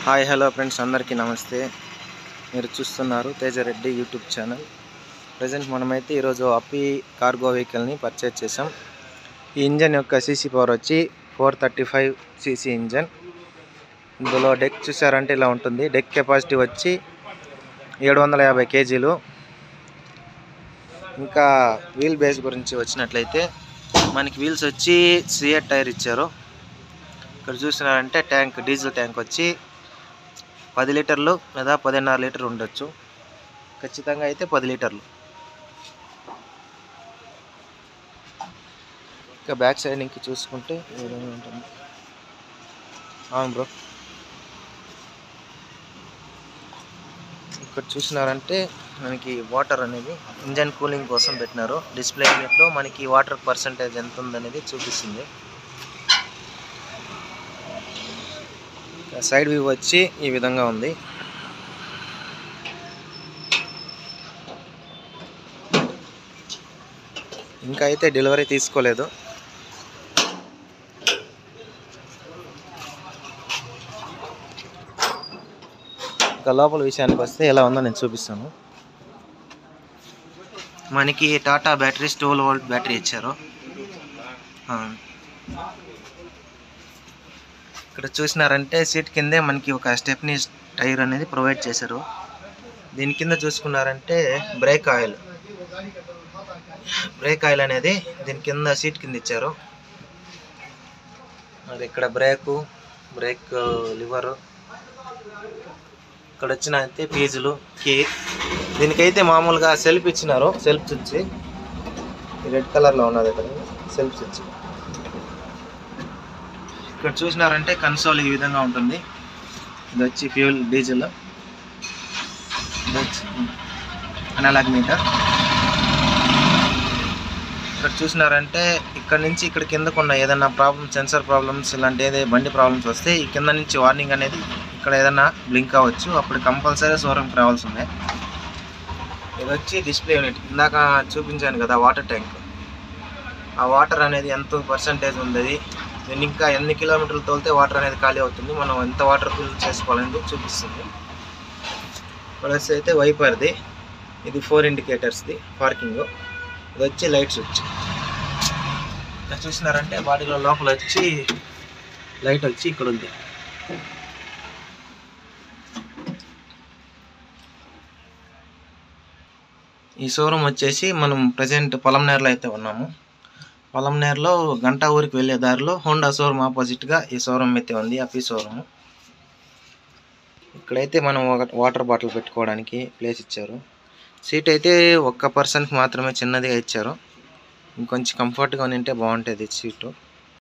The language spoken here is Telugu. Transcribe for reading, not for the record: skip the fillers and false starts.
హాయ్ హలో ఫ్రెండ్స్, అందరికీ నమస్తే. మీరు చూస్తున్నారు తేజరెడ్డి యూట్యూబ్ ఛానల్. ప్రజెంట్ మనమైతే ఈరోజు అప్పి కార్గో వెహికల్ని పర్చేజ్ చేసాం. ఈ ఇంజన్ యొక్క సీసీ పవర్ వచ్చి 435 సీసీ ఇంజన్. ఇందులో డెక్ చూసారంటే ఇలా ఉంటుంది. డెక్ కెపాసిటీ వచ్చి 750 కేజీలు. ఇంకా వీల్ బేస్ గురించి వచ్చినట్లయితే మనకి వీల్స్ వచ్చి సిఎట్ టైర్ ఇచ్చారు. ఇక్కడ చూసినారంటే ట్యాంక్, డీజిల్ ట్యాంక్ వచ్చి 10 లీటర్లు లేదా 10.5 లీటర్ ఉండొచ్చు. ఖచ్చితంగా అయితే 10 లీటర్లు. ఇంకా బ్యాక్ సైడ్ ఇంక చూసుకుంటే ఈ విధంగా ఉంటుంది. అవును బ్రో, ఇక్కడ చూసినారంటే మనకి వాటర్ అనేది ఇంజన్ కూలింగ్ కోసం పెట్టినారు. డిస్ప్లే యూనిట్లో మనకి వాటర్ పర్సంటేజ్ ఎంత ఉందనేది చూపిస్తుంది. సైడ్ వ్యూ వచ్చి ఈ విధంగా ఉంది. ఇంకా అయితే డెలివరీ తీసుకోలేదు. ఇంకా లోపల విషయానికి వస్తే ఎలా ఉందో నేను చూపిస్తాను. మనకి టాటా బ్యాటరీస్ 12 వోల్ట్ బ్యాటరీ ఇచ్చారు. ఇక్కడ చూసినారంటే సీట్ కిందే మనకి ఒక స్టెప్నీ టైర్ అనేది ప్రొవైడ్ చేశారు. దీని కింద చూసుకున్నారంటే బ్రేక్ ఆయిల్ అనేది దీని కింద సీట్ కింద ఇచ్చారు. మరి ఇక్కడ బ్రేక్ లివరు, ఇక్కడ వచ్చిన అయితే ఫీజులు, కీ. దీనికైతే మామూలుగా సెల్ఫ్ ఇచ్చినారు. సెల్ఫ్ స్విచ్ రెడ్ కలర్లో ఉన్నది. ఇక్కడ సెల్ఫ్ స్విచ్. ఇక్కడ చూసినారంటే కన్సోల్ ఈ విధంగా ఉంటుంది. ఇది వచ్చి ఫ్యూల్, డీజిల్, అనలాగ్ మీటర్. ఇక్కడ చూసినారంటే ఇక్కడ నుంచి ఇక్కడ కిందకు ఉన్న ఏదైనా ప్రాబ్లమ్, సెన్సర్ ప్రాబ్లమ్స్ ఇలాంటి ఏదైనా బండి ప్రాబ్లమ్స్ వస్తే ఈ కింద నుంచి వార్నింగ్ అనేది ఇక్కడ ఏదైనా బ్లింక్ అవ్వచ్చు. అప్పుడు కంపల్సరీ షోరూమ్కి రావాల్సిందే. ఇది వచ్చి డిస్ప్లే యూనిట్. ఇందాక చూపించాను కదా వాటర్ ట్యాంక్. ఆ వాటర్ అనేది ఎంత పర్సంటేజ్ ఉంది, దీన్ని ఇంకా ఎన్ని కిలోమీటర్లు తోలితే వాటర్ అనేది ఖాళీ అవుతుంది, మనం ఎంత వాటర్ ఫిల్ చేసుకోవాలనేది చూపిస్తుంది. ప్లస్ అయితే వైపర్ది, ఇది 4 ఇండికేటర్స్ది పార్కింగ్. ఇది వచ్చి లైట్ స్విచ్. ఇక్కడ చూసినారంటే బాడీలో లోపల వచ్చి లైట్ వచ్చి ఇక్కడ ఉంది. ఈ షోరూమ్ వచ్చేసి మనం ప్రజెంట్ పొలంనేరులో అయితే ఉన్నాము. పొలంనేరులో గంటా ఊరికి వెళ్ళే దారిలో హోండా షోరూమ్ ఆపోజిట్గా ఈ షోరూమ్ అయితే ఉంది, అప్పి షోరూమ్. ఇక్కడైతే మనం వాటర్ బాటిల్ పెట్టుకోవడానికి ప్లేస్ ఇచ్చారు. సీట్ అయితే ఒక్క పర్సన్కి మాత్రమే చిన్నదిగా ఇచ్చారు. ఇంకొంచెం కంఫర్ట్గా ఉంటే బాగుంటుంది సీటు.